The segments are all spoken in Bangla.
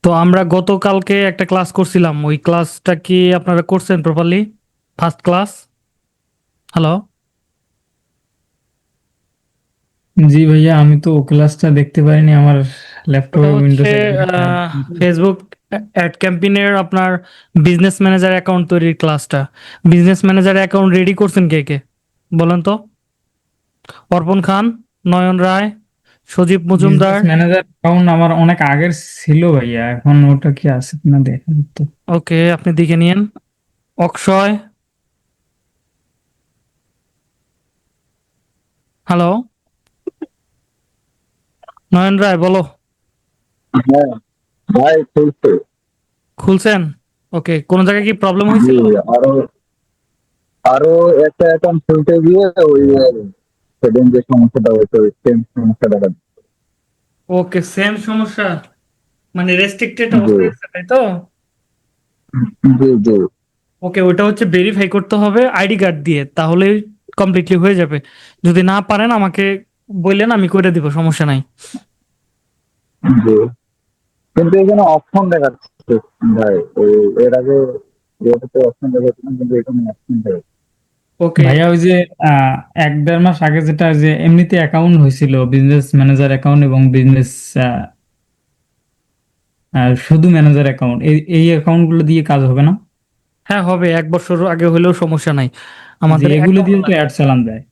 তো আমরা গতকালকে একটা ক্লাস করছিলাম, ওই ক্লাসটা কি আপনারা করছেন প্রপারলি? First class. হ্যালো। জি ভাইয়া, আমি তো ক্লাসটা দেখতে পারিনি। আমার ওটা ল্যাপটপে হচ্ছে উইন্ডোজ একদমই নাই। ফেসবুক অ্যাড ক্যাম্পেইনের আপনার বিজনেস ম্যানেজার অ্যাকাউন্ট তৈরির ক্লাসটা। বিজনেস ম্যানেজার অ্যাকাউন্ট রেডি করছেন কে কে বলেন তো? অর্পণ খান, নয়ন রায়, সজীব বিজনেস মজুমদার। ম্যানেজার অ্যাকাউন্ট আমার অনেক আগের ছিল ভাইয়া, এখন ওটা কি আছে কিনা দেখেন তো। ওকে, আপনি দেখে নিন। অক্ষয়। হ্যালো। নয়ন রায় বলো। হ্যাঁ ভাই চলছে। খুলছেন? ওকে, কোন জায়গায় কি প্রবলেম জি, হয়েছিল? আরো আরো একটা অ্যাকাউন্ট খুলতে গিয়ে ওই সেদিন যে সমস্যাটা হয়েছে ওই সেম সমস্যাটা দেখা দিচ্ছে। ওকে, সেম সমস্যা, মানে রেস্ট্রিক্টেড জি অবস্থায় আছে তাই তো? জি জি ওকে, ওটা হচ্ছে ভেরিফাই করতে হবে আইডি কার্ড দিয়ে, তাহলে কমপ্লিটলি হয়ে যাবে। যদি না পারেন আমাকে বললেন, আমি করে দিব, সমস্যা নাই। জি, কিন্তু এখানে অপশন দেখাচ্ছে ভাই। ওই এর আগে ইয়েতে অপশন দেখাচ্ছিলাম, কিন্তু এখানে অপশন দেখাচ্ছে। ওকে। ভাইয়া ওই যে আহ, 1-1.5 মাস আগে যেটা যে এমনিতে অ্যাকাউন্ট হয়েছিল, বিজনেস ম্যানেজার অ্যাকাউন্ট এবং বিজনেস শুধু ম্যানেজার অ্যাকাউন্ট, এই অ্যাকাউন্ট গুলো দিয়ে কাজ হবে না? হ্যাঁ হবে, 1 বছর আগে হলেও সমস্যা নাই। যে আমাদের এগুলো অ্যাকাউন্ট দিয়ে তো লাগবে। অ্যাড চালান যায়।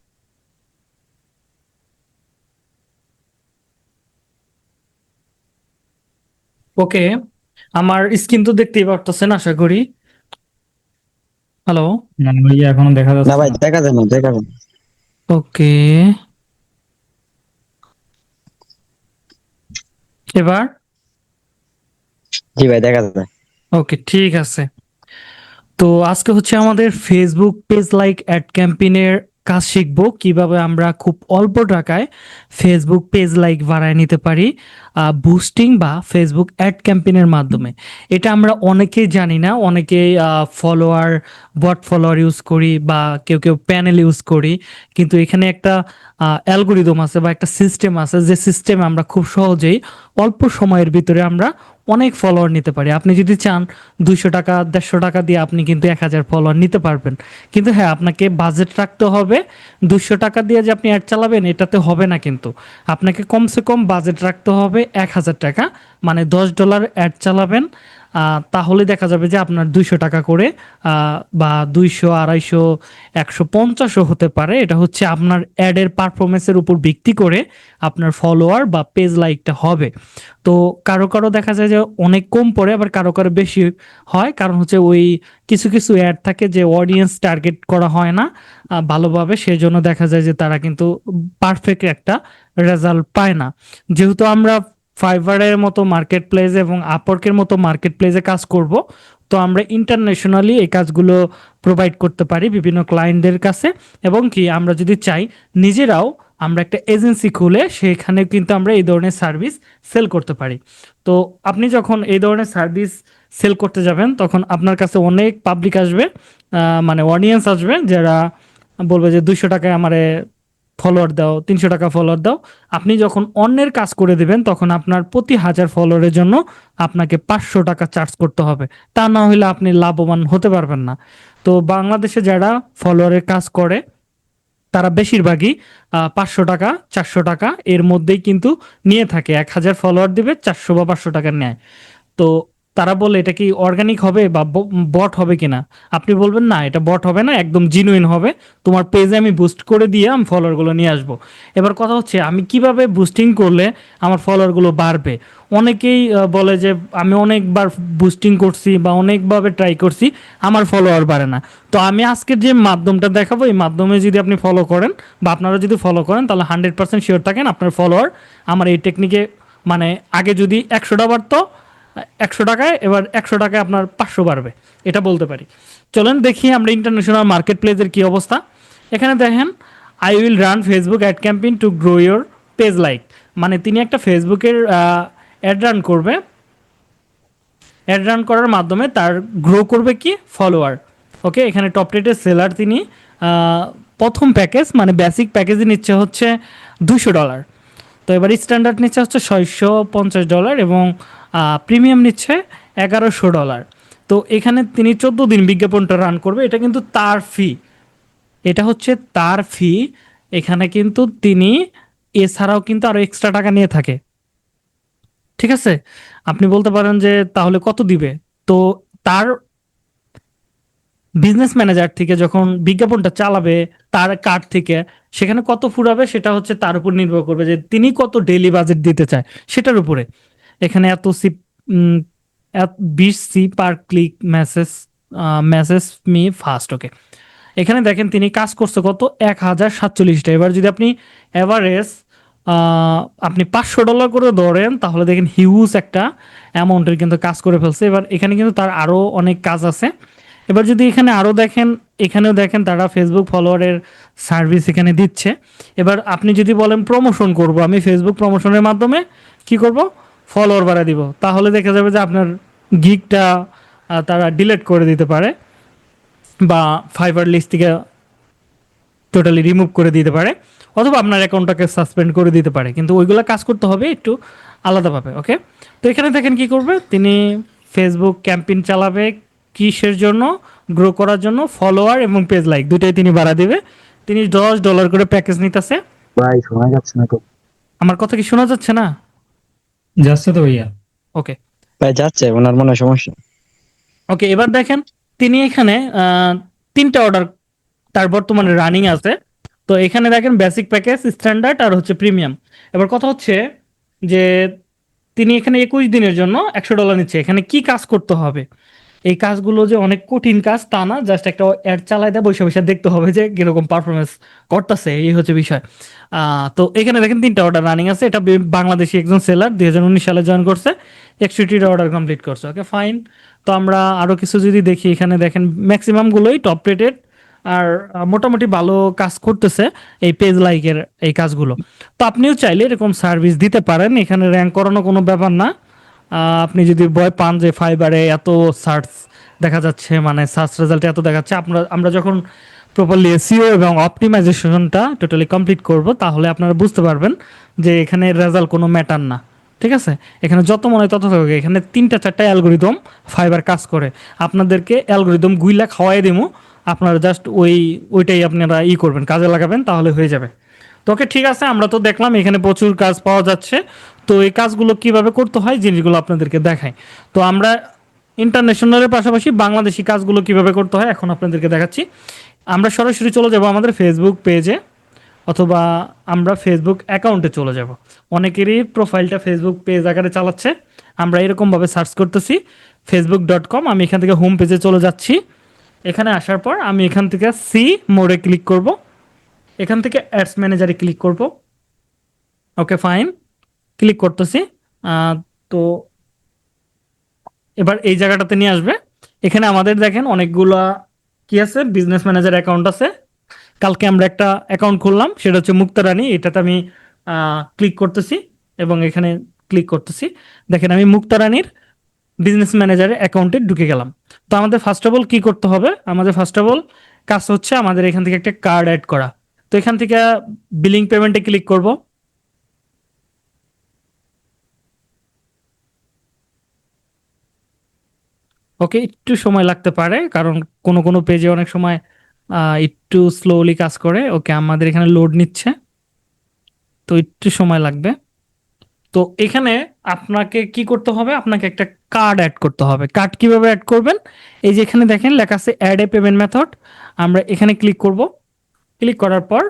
ওকে, আমার স্ক্রিন তো দেখতেই পারতেছেন আশা করি। হ্যালো। না ভাইয়া, এখনো দেখা না যাচ্ছে ভাই, না। দেখা যায় না, দেখা যায় না। ওকে, এবার? জি ভাই, দেখা যায়। ওকে, ঠিক আছে। তো আজকে হচ্ছে আমাদের ফেসবুক পেজ লাইক অ্যাড ক্যাম্পেইনের কাজ শিখবো, কিভাবে আমরা খুব অল্প টাকায় ফেসবুক পেজ লাইক বাড়ায় নিতে পারি বুস্টিং বা ফেসবুক অ্যাড ক্যাম্পেইনের মাধ্যমে। এটা আমরা অনেকেই জানি না, অনেকেই ফলোয়ার, বট ফলোয়ার ইউজ করি বা কেউ কেউ প্যানেল ইউজ করি। কিন্তু এখানে একটা অ্যালগোরিদম আছে বা একটা সিস্টেম আছে, যে সিস্টেমে আমরা খুব সহজেই অল্প সময়ের ভিতরে আমরা অনেক ফলোয়ার নিতে পারি। আপনি যদি চান 200 টাকা 150 টাকা দিয়ে আপনি কিন্তু 1000 ফলোয়ার নিতে পারবেন। কিন্তু হ্যাঁ, আপনাকে বাজেট রাখতে হবে। 200 টাকা দিয়ে যে আপনি অ্যাড চালাবেন এটাতে হবে না, কিন্তু আপনাকে কমসে কম বাজেট রাখতে হবে 1000 টাকা। মানে $10 অ্যাড চালাবেন, তাহলে দেখা যাবে যে আপনার 200 টাকা করে বা 200, 250, 150ও হতে পারে। এটা হচ্ছে আপনার অ্যাডের পারফরমেন্সের উপর ভিত্তি করে আপনার ফলোয়ার বা পেজ লাইকটা হবে। তো কারো কারো দেখা যায় যে অনেক কম পড়ে, আবার কারো কারো বেশি হয়। কারণ হচ্ছে ওই কিছু কিছু অ্যাড থাকে যে অডিয়েন্স টার্গেট করা হয় না ভালোভাবে, সেই জন্য দেখা যায় যে তারা কিন্তু পারফেক্ট একটা রেজাল্ট পায় না। যেহেতু আমরা ফাইবারের মতো মার্কেট প্লেস এবং আপওয়ার্কের মতো মার্কেট প্লেসে কাজ করব, তো আমরা ইন্টারন্যাশনালি এই কাজগুলো প্রোভাইড করতে পারি বিভিন্ন ক্লায়েন্টদের কাছে। এবং কি আমরা যদি চাই নিজেরাও আমরা একটা এজেন্সি খুলে সেখানে কিন্তু আমরা এই ধরনের সার্ভিস সেল করতে পারি। তো আপনি যখন এই ধরনের সার্ভিস সেল করতে যাবেন তখন আপনার কাছে অনেক পাবলিক আসবে, মানে অডিয়েন্স আসবে, যারা বলবে যে 200 টাকায় আমারে ফলোয়ার দাও, 300 টাকা ফলোয়ার দাও। আপনি যখন অন্যের কাজ করে দিবেন তখন আপনার প্রতি 1000 ফলোয়ারের জন্য আপনাকে 500 টাকা চার্জ করতে হবে। তা না হলে আপনি লাভবান হতে পারবেন না। তো বাংলাদেশে যারা ফলোয়ারের কাজ করে তারা বেশিরভাগই 500 টাকা 400 টাকা এর মধ্যেই কিন্তু নিয়ে থাকে। 1000 ফলোয়ার দিবে, 400 বা 500 টাকা নেয়। তো তারা বলে এটা কি অর্গানিক হবে বা বট হবে কিনা? আপনি বলবেন না, এটা বট হবে না, একদম জিনুইন হবে। তোমার পেজে আমি বুস্ট করে দিয়ে আমি ফলোয়ারগুলো নিয়ে আসবো। এবার কথা হচ্ছে আমি কিভাবে বুস্টিং করলে আমার ফলোয়ারগুলো বাড়বে। অনেকেই বলে যে আমি অনেকবার বুস্টিং করছি বা অনেকভাবে ট্রাই করছি, আমার ফলোয়ার বাড়ে না। তো আমি আজকের যে মাধ্যমটা দেখাবো, এই মাধ্যমে যদি আপনি ফলো করেন বা আপনারা যদি ফলো করেন তাহলে 100% শিওর থাকেন আপনার ফলোয়ার আমার এই টেকনিকে, মানে আগে যদি 100টা বাড়তো 100 টাকায়, এবার 100 টাকায় আপনার 500 বাড়বে, এটা বলতে পারি। চলেন দেখি আমরা ইন্টারন্যাশনাল মার্কেট প্লেসের কী অবস্থা। এখানে দেখেন, I will run Facebook ad campaign to grow your page like. মানে তিনি একটা ফেসবুকের অ্যাড রান করবে, অ্যাড রান করার মাধ্যমে তার গ্রো করবে কি ফলোয়ার। ওকে, এখানে টপ রেটের সেলার তিনি। প্রথম প্যাকেজ মানে বেসিক প্যাকেজে নিচ্ছে হচ্ছে $200। তো এবার স্ট্যান্ডার্ড নিচ্ছে হচ্ছে $650 এবং প্রিমিয়াম নিচ্ছে $1100। তো এখানে তিনি 14 দিন বিজ্ঞাপনটা রান করবে, এটা কিন্তু তার ফি, এটা হচ্ছে তার ফি। এখানে কিন্তু তিনি এছাড়াও কিন্তু আরো এক্সট্রা টাকা নিয়ে থাকে, ঠিক আছে? আপনি বলতে পারেন যে তাহলে কত দিবে? তো তার বিজনেস ম্যানেজার থেকে যখন বিজ্ঞাপনটা চালাবে তার কার্ড থেকে, সেখানে কত ফুরাবে সেটা হচ্ছে তার উপর নির্ভর করবে যে তিনি কত ডেইলি বাজেট দিতে চায় সেটার উপরে। এখানে এত C, 20 C per click message, message me fast, okay. এখানে দেখেন তিনি কাজ করছে কত, 1047টা। এবার যদি আপনি এভারেজ আপনি $500 করে ধরেন, তাহলে দেখেন হিউজ একটা অ্যামাউন্টের কিন্তু কাজ করে ফেলছে। এবার এখানে কিন্তু তার আরও অনেক কাজ আছে। এবার যদি এখানে আরও দেখেন, এখানেও দেখেন তারা ফেসবুক ফলোয়ারের সার্ভিস এখানে দিচ্ছে। এবার আপনি যদি বলেন প্রমোশন করব, আমি ফেসবুক প্রমোশনের মাধ্যমে কি করব, ফলোয়ার বাড়া দিব, তাহলে দেখা যাবে যে আপনার গিগটা তারা ডিলিট করে দিতে পারে বা ফাইবার লিস্ট থেকে টোটালি রিমুভ করে দিতে পারে, অথবা আপনার অ্যাকাউন্টটাকে সাসপেন্ড করে দিতে পারে। কিন্তু ওইগুলো কাজ করতে হবে একটু আলাদাভাবে, ওকে। তো এখানে দেখেন কি করবে, তিনি ফেসবুক ক্যাম্পেইন চালাবে কিসের জন্য, গ্রো করার জন্য, ফলোয়ার এবং পেজ লাইক দুটাই তিনি বাড়া দিবে। তিনি $10 করে প্যাকেজ নিতেছে। ভাই শোনা যাচ্ছে না তো। আমার কথা কি শোনা যাচ্ছে না? যাচ্ছে তো ভাইয়া। ওকে, ভাই যাচ্ছে, ওনার মনে হয় সমস্যা। ওকে। এবার দেখেন তিনি এখানে 3টা অর্ডার তার বর্তমানে রানিং আছে। তো এখানে দেখেন বেসিক প্যাকেজ, স্ট্যান্ডার্ড আর হচ্ছে প্রিমিয়াম। এবার কথা হচ্ছে যে তিনি এখানে 21 দিনের জন্য $100 নিচ্ছে। এখানে কি কাজ করতে হবে, এই কাজগুলো যে অনেক কঠিন কাজ তা না, জাস্ট একটা অ্যাড চালাই দেয়, বসে বসে দেখতে হবে যে কিরকম পারফরমেন্স করতেছে, এই হচ্ছে বিষয়। তো এখানে দেখেন 3টা অর্ডার রানিং আছে। এটা বাংলাদেশি একজন সেলার 2019 সালে জয়েন করছে, 61টা অর্ডার কমপ্লিট করছে, ওকে ফাইন। তো আমরা আরো কিছু যদি দেখি, এখানে দেখেন ম্যাক্সিমাম গুলোই টপ রেটেড আর মোটামুটি ভালো কাজ করতেছে এই পেজ লাইকের এই কাজগুলো। তো আপনিও চাইলে এরকম সার্ভিস দিতে পারেন, এখানে র্যাঙ্ক করানো কোনো ব্যাপার না। আপনি যদি ভয় পান যে ফাইবারে এত সার্চ দেখা যাচ্ছে, মানে সার্চ রেজাল্ট এত দেখাচ্ছে, আমরা যখন প্রপারলি এসইও এবং অপটিমাইজেশনটা টোটালি কমপ্লিট করব, তাহলে আপনারা বুঝতে পারবেন যে এখানে রেজাল্ট কোনো ম্যাটার না, ঠিক আছে? এখানে যত মনে হয় তত থাকুক, এখানে 3টা 4টা অ্যালগোরিদম ফাইবার কাজ করে। আপনাদেরকে অ্যালগোরিদম গুইলা খাওয়াই দেবো, আপনারা জাস্ট ওইটাই আপনারা করবেন, কাজে লাগাবেন, তাহলে হয়ে যাবে। তো ওকে, ঠিক আছে, আমরা তো দেখলাম এখানে প্রচুর কাজ পাওয়া যাচ্ছে। তো এই কাজগুলো কিভাবে করতে হয় জিনিসগুলো আপনাদেরকে দেখাই। তো আমরা ইন্টারন্যাশনালের পাশাপাশি বাংলাদেশি কাজগুলো কিভাবে করতে হয় এখন আপনাদেরকে দেখাচ্ছি। আমরা সরাসরি চলে যাব আমাদের ফেসবুক পেজে, অথবা আমরা ফেসবুক অ্যাকাউন্টে চলে যাব। অনেকেরই প্রোফাইলটা ফেসবুক পেজ আকারে চালাচ্ছে। আমরা এরকমভাবে সার্চ করতেছি facebook.com। আমি এখান থেকে হোম পেজে চলে যাচ্ছি। এখানে আসার পর আমি এখান থেকে সি মোড়ে ক্লিক করব, এখান থেকে অ্যাডস ম্যানেজারে ক্লিক করব, ওকে ফাইন, ক্লিক করতেছি। তো এবার এই জায়গাটাতে নিয়ে আসবে। এখানে আমাদের দেখেন অনেকগুলা কি আছে, বিজনেস ম্যানেজার অ্যাকাউন্ট আছে। কালকে আমরা একটা অ্যাকাউন্ট খুললাম, সেটা হচ্ছে মুক্তা রানী, এটাতে আমি ক্লিক করতেছি এবং এখানে ক্লিক করতেছি। দেখেন আমি মুক্তা রানীর বিজনেস ম্যানেজারের অ্যাকাউন্টে ঢুকে গেলাম। তো আমাদের ফার্স্ট অফ অল কি করতে হবে, আমাদের ফার্স্ট অফ অল কাজ হচ্ছে আমাদের এখান থেকে একটা কার্ড অ্যাড করা। তো এখান থেকে বিলিং পেমেন্টে ক্লিক করব। ওকে, একটু সময় লাগতে পারে, কারণ কোনো কোনো পেজে অনেক সময় একটু স্লোলি কাজ করে। ওকে, আমাদের এখানে লোড নিচ্ছে, তো একটু সময় লাগবে। তো এখানে আপনাকে কি করতে হবে, আপনাকে একটা কার্ড অ্যাড করতে হবে। কার্ড কিভাবে অ্যাড করবেন, এই যে এখানে দেখেন লেখা আছে অ্যাড এ পেমেন্ট মেথড। আমরা এখানে ক্লিক করব। ক্লিক করার পর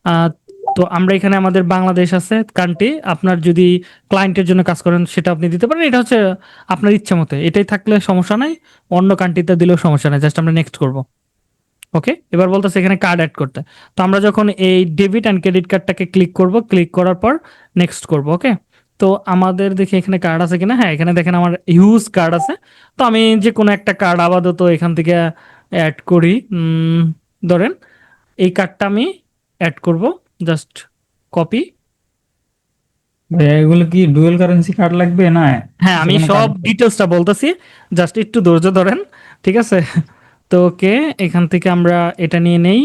আহ, তো আমরা এখানে আমাদের বাংলাদেশ আছে কান্ট্রি, আপনার যদি ক্লায়েন্টের জন্য কাজ করেন সেটা আপনি দিতে পারেন, এটা হচ্ছে আপনার ইচ্ছা মতো, এটাই থাকলে সমস্যা নাই, অন্য কান্ট্রিতে দিলেও সমস্যা নাই, জাস্ট আমরা নেক্সট করব। ওকে, এবার বলতেছে এখানে কার্ড অ্যাড করতে। তো আমরা যখন এই ডেবিট অ্যান্ড ক্রেডিট কার্ডটাকে ক্লিক করব, ক্লিক করার পর নেক্সট করব, ওকে। তো আমাদের দেখি এখানে কার্ড আছে কিনা, হ্যাঁ এখানে দেখেন আমার হিউজ কার্ড আছে। তো আমি যে কোনো একটা কার্ড আপাতত এখান থেকে অ্যাড করি। ধরেন এই কার্ডটা আমি অ্যাড করব, জাস্ট কপি। ভাইয়া এগুলো কি ডুয়েল কারেন্সি কার্ড লাগবে না? হ্যাঁ, আমি যেকোনো সব কার্ড? ডিটেলসটা বলতেছি, জাস্ট একটু ধৈর্য ধরেন, ঠিক আছে? তো ওকে, এখান থেকে আমরা এটা নিয়ে নেই,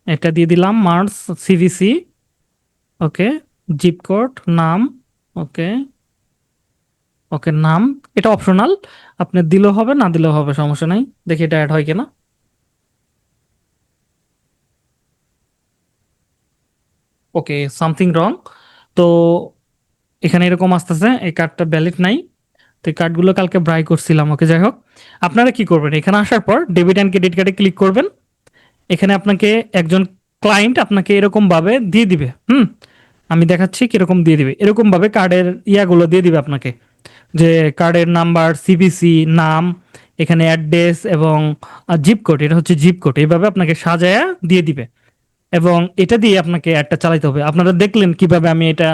এটা দিয়ে দিলাম মার্স সিভিসি, ওকে, জিপ কোড নাম, ওকে, ওকে, নাম এটা অপশনাল, আপনি দিলেও হবে না দিলেও হবে, সমস্যা নাই। দেখি এটা অ্যাড হয় কিনা। ওকে, সামথিং রং। তো এখানে এরকম আসতেছে, এই কার্ডটা ভ্যালিড নাই। তো এই কার্ডগুলো কালকে ব্রাই করছিলাম। ওকে, যাই হোক, আপনারা কি করবেন, এখানে আসার পর ডেবিট অ্যান্ড ক্রেডিট কার্ডে ক্লিক করবেন। এখানে আপনাকে একজন ক্লায়েন্ট আপনাকে এরকম ভাবে দিয়ে দিবে। আমি দেখাচ্ছি কিরকম দিয়ে দিবে। এরকম ভাবে কার্ডের ইয়াগুলো দিয়ে দিবে আপনাকে, যে কার্ডের নাম্বার, সিভিসি, নাম, এখানে অ্যাড্রেস এবং জিপ কোড, এটা হচ্ছে জিপ কোড, এইভাবে আপনাকে সাজায়া দিয়ে দিবে। এবং এটা দিয়ে আপনাকে অ্যাডটা চালাতে হবে। আপনারা দেখলেন কিভাবে আমি এটা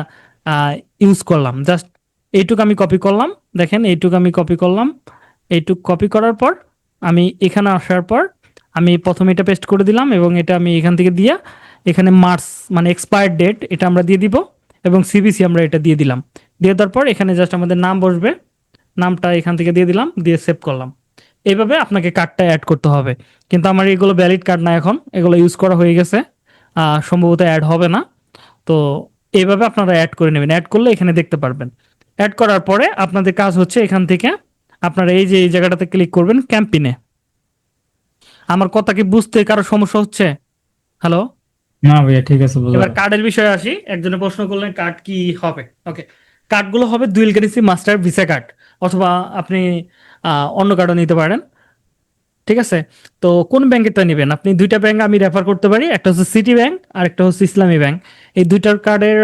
ইউজ করলাম। জাস্ট এইটুকু আমি কপি করলাম, দেখেন এইটুকু আমি কপি করলাম। এইটুকু কপি করার পর আমি এখানে আসার পর আমি প্রথমে এটা পেস্ট করে দিলাম এবং এটা আমি এখান থেকে দিয়ে এখানে মার্চ মানে এক্সপায়ার ডেট এটা আমরা দিয়ে দিব এবং সিবিসি আমরা এটা দিয়ে দিলাম। দিয়ে দেওয়ার পর এখানে জাস্ট আমাদের নাম বসবে, নামটা এখান থেকে দিয়ে দিলাম, দিয়ে সেভ করলাম। এইভাবে আপনাকে কার্ডটা অ্যাড করতে হবে। কিন্তু আমার এগুলো ভ্যালিড কার্ড না, এখন এগুলো ইউজ করা হয়ে গেছে, সম্ভবত অ্যাড হবে না। তো এইভাবে আপনারা অ্যাড করে নেবেন। অ্যাড করলে এখানে দেখতে পারবেন। অ্যাড করার পরে আপনাদের কাজ হচ্ছে এখান থেকে আপনারা এই যে এই জায়গাটাতে ক্লিক করবেন ক্যাম্পিনে। আমার কথা কি বুঝতে কারো সমস্যা হচ্ছে? হ্যালো, না ভাইয়া, ঠিক আছে, বুঝা এবার গেছে। কার্ডের বিষয়ে আসি। একজনে প্রশ্ন করলেন কার্ড কি হবে। ওকে, কার্ডগুলো হবে dual currency master visa card, অথবা আপনি অন্য কার্ডও নিতে পারেন। ঠিক আছে, তো কোন ব্যাংকেরটা নেবেন আপনি? দুইটা ব্যাংক আমি রেফার করতে পারি, একটা হচ্ছে সিটি ব্যাংক আর একটা হচ্ছে ইসলামী ব্যাংক। এই দুইটার কার্ডের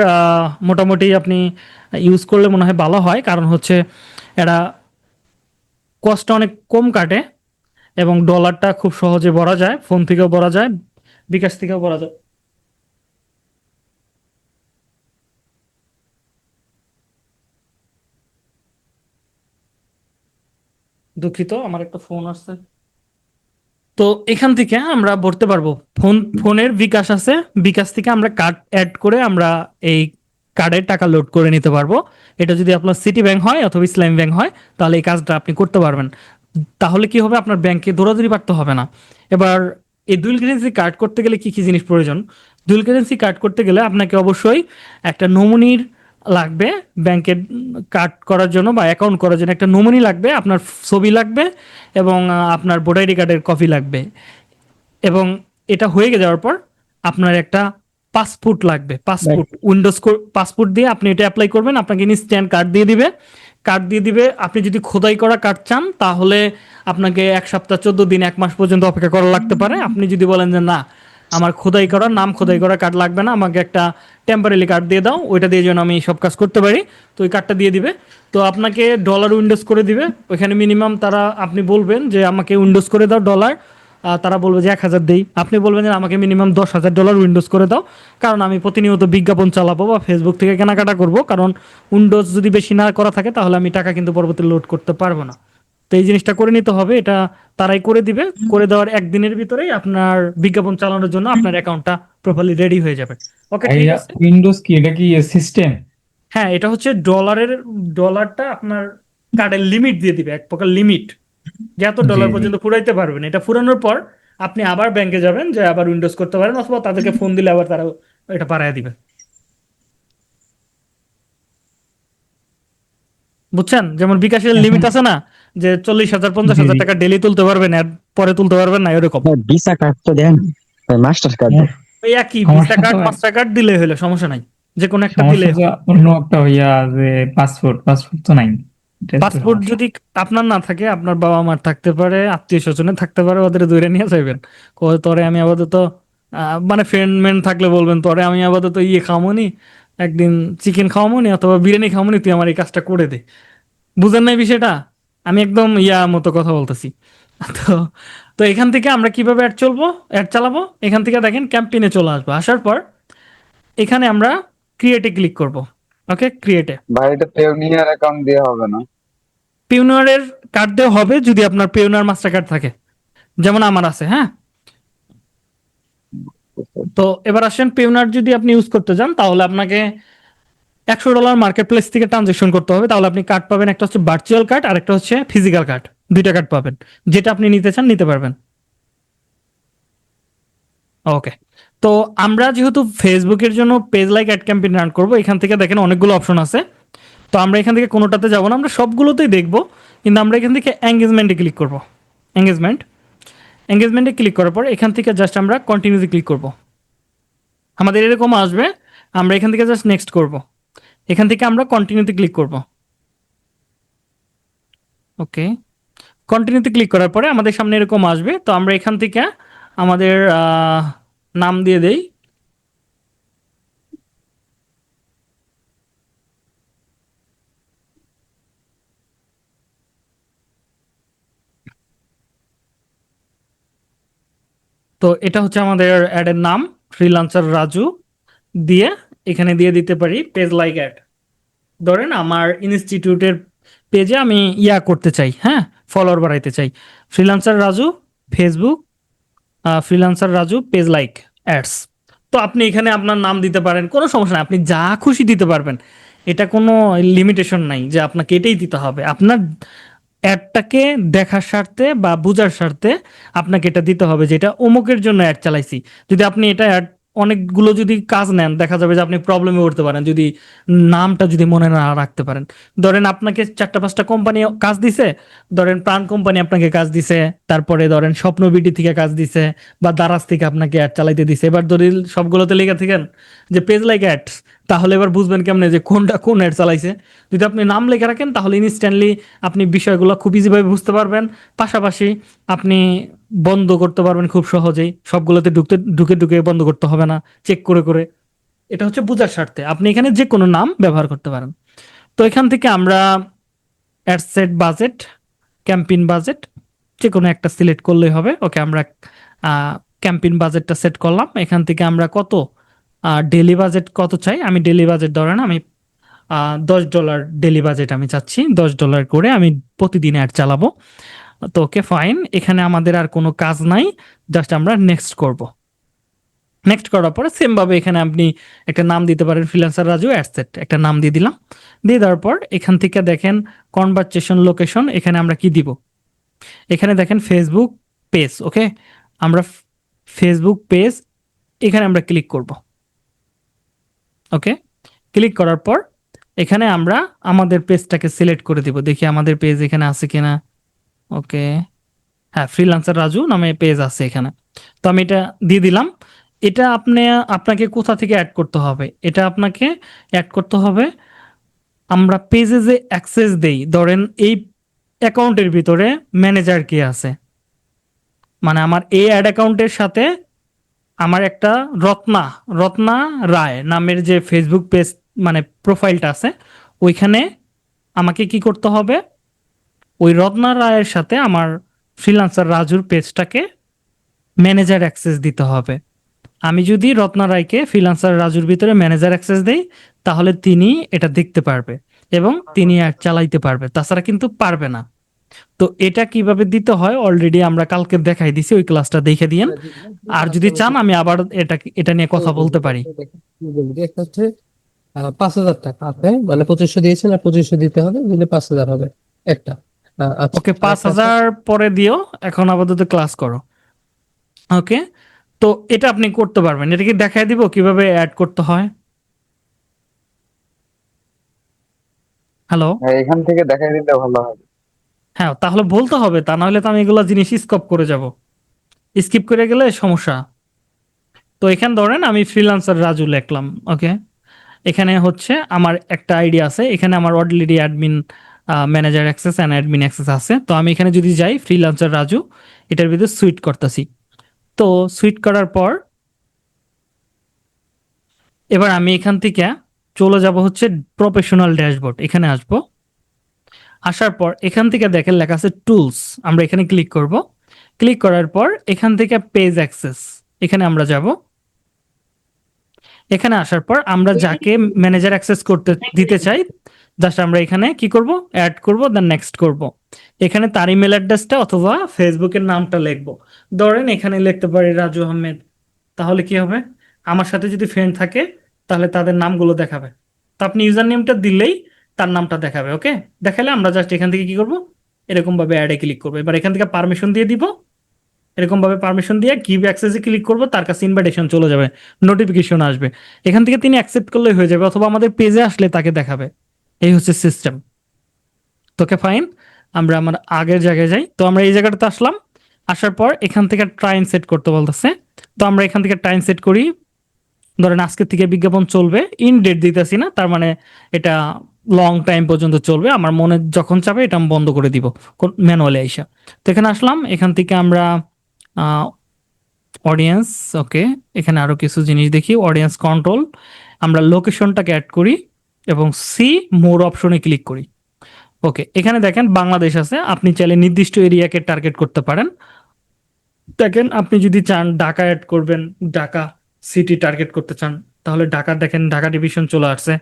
মোটামুটি আপনি ইউজ করলে মনে হয় ভালো হয়, কারণ হচ্ছে এরা কস্টটা অনেক কম কাটে এবং ডলারটা খুব সহজে ভরা যায়, ফোন থেকেও ভরা যায়, বিকাশ থেকেও ভরা যায়। দুঃখিত, আমার একটা ফোন আসছে। তো এখান থেকে আমরা ভরতে পারবো। ফোনের বিকাশ আছে, বিকাশ থেকে আমরা কার্ড অ্যাড করে আমরা এই কার্ডের টাকা লোড করে নিতে পারবো। এটা যদি আপনার সিটি ব্যাংক হয় অথবা ইসলামী ব্যাংক হয়, তাহলে এই কাজটা আপনি করতে পারবেন। তাহলে কি হবে, আপনার ব্যাংকে দৌড়াদৌড়ি বাড়তে হবে না। এবার এই ডুয়াল কারেন্সি কার্ড করতে গেলে কি কি জিনিস প্রয়োজন? ডুয়াল কারেন্সি কার্ড করতে গেলে আপনাকে অবশ্যই একটা নমুনির লাগবে। ব্যাংকের কার্ড করার জন্য বা অ্যাকাউন্ট করার জন্য একটা নমুনি লাগবে, আপনার ছবি লাগবে এবং আপনার ভোটার আইডি কার্ডের কপি লাগবে। এবং এটা হয়ে যাওয়ার পর আপনার একটা পাসপোর্ট লাগবে। পাসপোর্ট, উইন্ডোজ পাসপোর্ট দিয়ে আপনি এটা অ্যাপ্লাই করবেন, আপনাকে ইনস্ট্যান্ট কার্ড দিয়ে দিবে। কার্ড দিয়ে দিবে। আপনি যদি খোদাই করা কার্ড চান তাহলে আপনাকে 1 সপ্তাহ, 14 দিন, 1 মাস পর্যন্ত অপেক্ষা করা লাগতে পারে। আপনি যদি বলেন যে না, আমার খোদাই করা, নাম খোদাই করা কার্ড লাগবে না, আমাকে একটা টেম্পারেলি কার্ড দিয়ে দাও, ওইটা দিয়ে যেন আমি সব কাজ করতে পারি, তো ওই কার্ডটা দিয়ে দিবে। তো আপনাকে ডলার উইন্ডোজ করে দিবে। ওইখানে মিনিমাম তারা, আপনি বলবেন যে আমাকে উইন্ডোজ করে দাও ডলার, তারা বলবে যে 1,000 দেই। আপনি বলবেন যে আমাকে মিনিমাম $10,000 উইন্ডোজ করে দাও, কারণ আমি প্রতিনিয়ত বিজ্ঞাপন চালাবো বা ফেসবুক থেকে কেনাকাটা করব, কারণ উইন্ডোজ যদি বেশি না করা থাকে তাহলে আমি টাকা কিন্তু পরবর্তী লোড করতে পারবো না। তো এই জিনিসটা করে নিতে হবে। এটা তারাই করে দিবে। করে দেওয়ার একদিনের ভিতরেই আপনার বিজ্ঞাপন চালানোর জন্য আপনার অ্যাকাউন্টটা প্রপারলি রেডি হয়ে যাবে। ওকে, ঠিক ভাইয়া, আছে। উইন্ডোজ কি, এটা কি সিস্টেম? হ্যাঁ, এটা হচ্ছে ডলারটা আপনার কার্ডের লিমিট দিয়ে দিবে, এক প্রকার লিমিট, যে এত জি ডলার জি। পর্যন্ত ফুরাইতে পারবেন। এটা ফুরানোর পর আপনি আবার ব্যাংকে যাবেন, যে আবার উইন্ডোজ করতে পারেন, অথবা তাদেরকে ফোন দিলে আবার তারা এটা বাড়ায় দিবে। বুঝছেন? যেমন বিকাশের এখন লিমিট আছে না, যে 40,000, পঞ্চাশ জি হাজার জি। টাকা ডেলি তুলতে পারবেন, এর পরে তুলতে পারবেন না, এরকম। ভিসা কার্ড তো দেন, মাস্টার কার্ড দেন। ওই একই ভিসা সমস্যা তো কার্ড, মাস্টার কার্ড দিলে হলো, সমস্যা নাই, যে কোনো একটা দিলে। সমস্যা তো অন্য একটা হইয়া, যে পাসপোর্ট পাসপোর্ট তো নাই, এটাই তো পাসপোর্ট সমস্যা। যদি আপনার না থাকে, আপনার বাবা মার থাকতে পারে, আত্মীয় স্বজনের থাকতে পারে, ওদের ধরে নিয়ে যাবেন। তোরে আমি আপাতত মানে ফ্রেন্ড মেন্ড থাকলে বলবেন, তোরে আমি আপাতত ইয়ে খামোনি, একদিন চিকেন খাওয়ামোনি অথবা বিরিয়ানি খাওয়ামোনি, তুই আমার এই কাজটা করে দে। বুঝেন নাই বিষয়টা? আমি একদম ইয়া মতো কথা বলতেছি। তো তো এখান থেকে আমরা কিভাবে অ্যাড চালাবো? এখান থেকে দেখেন ক্যাম্পেইনে চলে আসবো। আসার পর এখানে আমরা ক্রিয়েটে ক্লিক করব। ওকে, ক্রিয়েটে। ভাই এটা পেওনিয়ার অ্যাকাউন্ট দিয়ে হবে না? পিওনিয়ারের কার্ড দেওয়া হবে যদি আপনার পিওনিয়ার মাস্টার কার্ড থাকে, যেমন আমার আছে। হ্যাঁ, তো এবার আসেন, পিওনিয়ার যদি আপনি ইউজ করতে চান তাহলে আপনাকে $100 মার্কেট প্লেস থেকে ট্রানজেকশন করতে হবে। তাহলে আপনি কার্ড পাবেন, একটা হচ্ছে ভার্চুয়াল কার্ড আর একটা হচ্ছে ফিজিক্যাল কার্ড। দুইটা কার্ড পাবেন, যেটা আপনি নিতে চান নিতে পারবেন। ওকে, তো আমরা যেহেতু ফেসবুকের জন্য page like ad campaign run করব, এখান থেকে দেখেন অনেকগুলো অপশন আছে। তো আমরা এখান থেকে কোনোটাতে যাব না, আমরা সবগুলোতেই দেখব, কিন্তু আমরা এখান থেকে এঙ্গেজমেন্টে ক্লিক করব। এঙ্গেজমেন্টে ক্লিক করার পর এখান থেকে জাস্ট আমরা কন্টিনিউতে ক্লিক করব। আমাদের এরকম আসবে, আমরা এখান থেকে জাস্ট নেক্সট করব। এখান থেকে আমরা কন্টিনিউতে ক্লিক করব। ওকে, কন্টিনিউতে ক্লিক করার পরে আমাদের সামনে এরকম আসবে। তো আমরা এখান থেকে আমাদের নাম দিয়ে দেই। তো এটা হচ্ছে আমাদের অ্যাডের নাম, ফ্রিল্যান্সার রাজু দিয়ে এখানে দিয়ে দিতে পারি পেজ লাইক অ্যাড। ধরেন আমার ইনস্টিটিউটের পেজে আমি করতে চাই, হ্যাঁ, ফলোয়ার বাড়াইতে চাই, freelancer Raju Facebook, freelancer Raju page like ads. তো আপনি এখানে আপনার নাম দিতে পারেন, কোনো সমস্যা নাই, আপনি যা খুশি দিতে পারবেন, এটা কোনো লিমিটেশন নাই যে আপনাকে এটাই দিতে হবে। আপনার অ্যাডটাকে দেখার স্বার্থে বা বোঝার স্বার্থে আপনাকে এটা দিতে হবে, যেটা অমুকের জন্য অ্যাড চালাইছি। যদি আপনি এটা অ্যাড অনেকগুলো যদি কাজ নেন, দেখা যাবে যে আপনি প্রবলেমে পড়তে পারেন যদি নামটা যদি মনে না রাখতে পারেন। ধরেন আপনাকে 4-5টা কোম্পানি কাজ দিছে, ধরেন প্রাণ কোম্পানি আপনাকে কাজ দিছে, তারপরে ধরেন স্বপ্ন বিডি থেকে কাজ দিছে, বা দারাজ থেকে আপনাকে অ্যাড চালাইতে দিছে। এবার যদি সবগুলোতে লেগে থাকেন যে পেজ লাইক অ্যাডস, তাহলে এবার বুঝবেন কেমনে যে কোনটা কোন অ্যাড চালাইছে। যদি আপনি নাম লেখা রাখেন তাহলে ইনস্ট্যান্টলি আপনি বিষয়গুলো খুব ইজিভাবে বুঝতে পারবেন। পাশাপাশি আপনি বন্ধ করতে পারবেন খুব সহজেই, সবগুলোতে ঢুকে ঢুকে বন্ধ করতে হবে না, চেক করে করে। এটা হচ্ছে বোঝার স্বার্থে আপনি এখানে যে কোনো নাম ব্যবহার করতে পারেন। তো এখান থেকে আমরা ad set budget, campaign budget যে কোনো একটা সিলেক্ট করলেই হবে। ওকে, আমরা ক্যাম্পেইন বাজেটটা সেট করলাম। এখান থেকে আমরা কত ডেলি বাজেট কত চাই, আমি ডেলি বাজেট ধরেন আমি $10 ডেলি বাজেট আমি চাচ্ছি, $10 করে আমি প্রতিদিন অ্যাড চালাবো। তো ওকে ফাইন, এখানে আমাদের আর কোনো কাজ নাই, জাস্ট আমরা নেক্সট করব। নেক্সট করার পরে সেম ভাবে এখানে আপনি একটা নাম দিতে পারেন, ফ্রিল্যান্সার রাজু অ্যাডসেট একটা নাম দিয়ে দিলাম। দিয়ে দেওয়ার পর এখান থেকে দেখেন কনভারসেশন লোকেশন, এখানে আমরা কি দিব, এখানে দেখেন ফেসবুক পেজ। ওকে, আমরা ফেসবুক পেজ এখানে আমরা ক্লিক করব। ওকে, ক্লিক করার পর এখানে আমরা আমাদের পেজটাকে সিলেক্ট করে দিব, দেখি আমাদের পেজ এখানে আছে কিনা। ওকে, হ্যাঁ, ফ্রিল্যান্সার রাজু নামে পেজ আছে এখানে। তো আমি এটা দিয়ে দিলাম। এটা আপনাকে কোথা থেকে অ্যাড করতে হবে, এটা আপনাকে অ্যাড করতে হবে আমরা পেজে যে অ্যাক্সেস দেই, ধরেন এই অ্যাকাউন্টের ভিতরে ম্যানেজার কে আছে, মানে আমার এই অ্যাড অ্যাকাউন্টের সাথে আমার একটা রত্না রত্না রায় নামের যে ফেসবুক পেজ মানে প্রোফাইলটা আছে, ওইখানে আমাকে কি করতে হবে, ওই রত্না রায়ের সাথে আমার ফ্রিল্যান্সার রাজুর পেজটাকে ম্যানেজার অ্যাক্সেস দিতে হবে। আমি যদি রত্না রায়কে ফ্রিল্যান্সার রাজুর ভিতরে ম্যানেজার অ্যাক্সেস দেই, তাহলে তিনি এটা দেখতে পারবে এবং তিনি অ্যাড চালাইতে পারবে, তাছাড়া কিন্তু পারবে না। তো এটা কিভাবে দিতে হয় অলরেডি আমরা কালকে দেখাই দিছি, ওই ক্লাসটা দেখে দিয়েন। আর যদি চান আমি আবার এটা নিয়ে কথা বলতে পারি। একটা হচ্ছে 5,000 টাকা আছে, মানে 2500 দিয়েছেন আর 2500 দিতে হবে, দিলে 5,000 হবে একটা। আচ্ছা, ওকে, আরেকটা আছে 5,000 পরে দিও, এখন আপাতত ক্লাস করো। ওকে, তো এটা আপনি করতে পারবেন, এটা কি দেখাই দিব কিভাবে অ্যাড করতে হয়। হ্যালো, হ্যাঁ, এখান থেকে দেখাই দিলে ভালো হবে। হ্যাঁ, তাহলে বলতে হবে, তা নাহলে তো আমি এগুলো জিনিস স্কিপ করে যাব, স্কিপ করে গেলে সমস্যা। তো এখানে ধরেন আমি ফ্রিল্যান্সার রাজু লিখলাম। ওকে, এখানে হচ্ছে আমার একটা আইডি আছে, এখানে আমার already admin manager access and admin access আছে। তো আমি এখানে যদি যাই ফ্রিল্যান্সার রাজু, এটার ভিতরে সুইট করতেছি। তো সুইট করার পর এবার আমি এখান থেকে চলে যাব হচ্ছে প্রফেশনাল ড্যাশবোর্ড, এখানে আসবো। আসার পর এখান থেকে দেখেন লেখা আছে টুলস, আমরা এখানে ক্লিক করব। ক্লিক করার পর এখান থেকে পেজ অ্যাক্সেস, এখানে আমরা যাব। এখানে আসার পর আমরা যাকে ম্যানেজার অ্যাক্সেস করতে দিতে চাই, জাস্ট আমরা এখানে কি করব, অ্যাড করব, দেন নেক্সট করব। এখানে তার ইমেল অ্যাড্রেসটা অথবা ফেসবুকের নামটা লিখবো। ধরেন এখানে লিখতে পারি রাজু আহমেদ, তাহলে কি হবে, আমার সাথে যদি ফ্রেন্ড থাকে তাহলে তাদের নামগুলো দেখাবে। তো আপনি ইউজার নেমটা দিলেই তার নামটা দেখাবে। ওকে, দেখালে আমরা জাস্ট এখান থেকে কি করব, এরকম ভাবে অ্যাডে ক্লিক করবো। এবার এখান থেকে পারমিশন দিয়ে দিব, এরকম ভাবে পারমিশন দিয়ে গিভ অ্যাক্সেসে ক্লিক করব, তার কাছে ইনভাইটেশন চলে যাবে, নোটিফিকেশন আসবে, এখান থেকে তিনি অ্যাকসেপ্ট করলেই হয়ে যাবে, অথবা আমাদের পেজে আসলে তাকে দেখাবে। এই হচ্ছে সিস্টেম। তোকে ফাইন, আমরা আমার আগের জায়গায় যাই। তো আমরা এই জায়গাটাতে আসলাম, আসার পর এখান থেকে টাইম সেট করতে বলতেছে। তো আমরা এখান থেকে টাইম সেট করি, ধরেন আজকের থেকে বিজ্ঞাপন চলবে, ইন ডেট দিতেছি না, তার মানে এটা লং টাইম পর্যন্ত চলবে, আমার মনে যখন চাবে এটা আমি বন্ধ করে দিব ম্যানুয়ালি আইসা। তো এখানে আসলাম, এখান থেকে আমরা অডিয়েন্স, ওকে, এখানে আরো কিছু জিনিস দেখি, অডিয়েন্স কন্ট্রোল, আমরা লোকেশনটাকে অ্যাড করি এবং সি মোর অপশনে ক্লিক করি। ওকে, এখানে দেখেন বাংলাদেশ আছে, আপনি চাইলে নির্দিষ্ট এরিয়াকে টার্গেট করতে পারেন। দেখেন আপনি যদি চান ঢাকা অ্যাড করবেন, ঢাকা সিটি টার্গেট করতে চান, তাহলে ঢাকা দেখেন ঢাকা ডিভিশন চলে আসছে,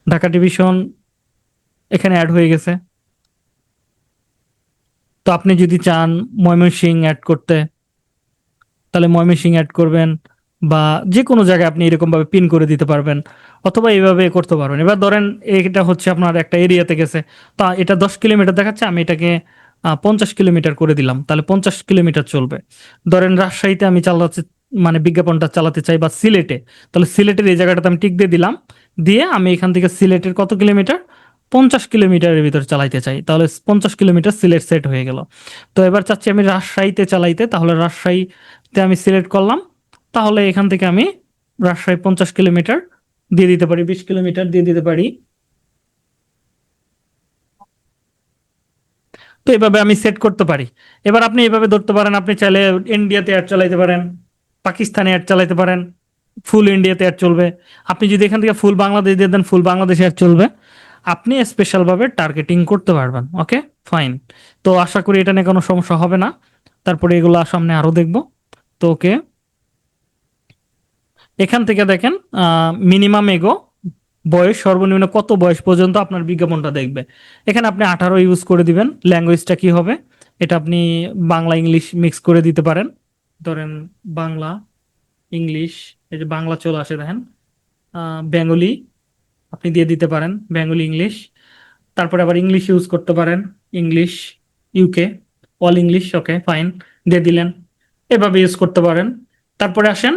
ঢাকা ডিভিশন এখানে অ্যাড হয়ে গেছে। তো আপনি যদি চান ময়মনসিংহ অ্যাড করতে, তাহলে ময়মনসিংহ অ্যাড করবেন, বা যে কোনো জায়গায় আপনি এরকম ভাবে পিন করে দিতে পারবেন, অথবা এইভাবে করতে পারবেন। এবার ধরেন এটা হচ্ছে আপনার একটা এরিয়াতে গেছে, তা এটা 10 কিলোমিটার দেখাচ্ছে, আমি এটাকে 50 কিলোমিটার করে দিলাম, তাহলে 50 কিলোমিটার চলবে। ধরেন রাজশাহীতে আমি চালাচ্ছি, মানে বিজ্ঞাপনটা চালাতে চাই, বা সিলেটে, তাহলে সিলেটের এই জায়গাটাতে আমি টিক দিয়ে দিলাম, দিয়ে আমি এখান থেকে সিলেটের কত কিলোমিটার, 50 কিলোমিটারের ভিতরে চালাইতে চাই, তাহলে 50 কিলোমিটার সিলেট সেট হয়ে গেল। তো এবার চাচ্ছি আমি রাজশাহীতে চালাইতে, তাহলে রাজশাহীতে আমি সিলেক্ট করলাম, তাহলে এখান থেকে আমি রাজশাহী 50 কিলোমিটার দিয়ে দিতে পারি, 20 কিলোমিটার দিয়ে দিতে পারি। তো এভাবে আমি সেট করতে পারি। এবার আপনি এভাবে ধরতে পারেন, আপনি চাইলে ইন্ডিয়াতে অ্যাড চালাইতে পারেন, পাকিস্তানে অ্যাড চালাইতে পারেন, ফুল ইন্ডিয়াতে অ্যাড চলবে। আপনি যদি এখান থেকে ফুল বাংলাদেশ দিয়ে দেন, ফুল বাংলাদেশে অ্যাড চলবে। আপনি স্পেশাল ভাবে টার্গেটিং করতে পারবেন। ওকে ফাইন, তো আশা করি এটা নিয়ে কোনো সমস্যা হবে না। তারপরে এগুলো সামনে আরো দেখবো। তো ওকে, এখান থেকে দেখেন মিনিমাম এগো, বয়স সর্বনিম্ন কত বয়স পর্যন্ত আপনার বিজ্ঞাপনটা দেখবে। এখানে আপনি 18 ইউজ করে দিবেন। ল্যাঙ্গুয়েজটা কি হবে, এটা আপনি বাংলা ইংলিশ মিক্স করে দিতে পারেন। ধরেন বাংলা ইংলিশ, এই যে বাংলা চলে আসে দেখেন, বেঙ্গলি আপনি দিয়ে দিতে পারেন, বেঙ্গলি ইংলিশ। তারপরে আবার ইংলিশ ইউজ করতে পারেন, English UK, all English, okay fine, দিয়ে দিলেন। এভাবে ইউজ করতে পারেন। তারপরে আসেন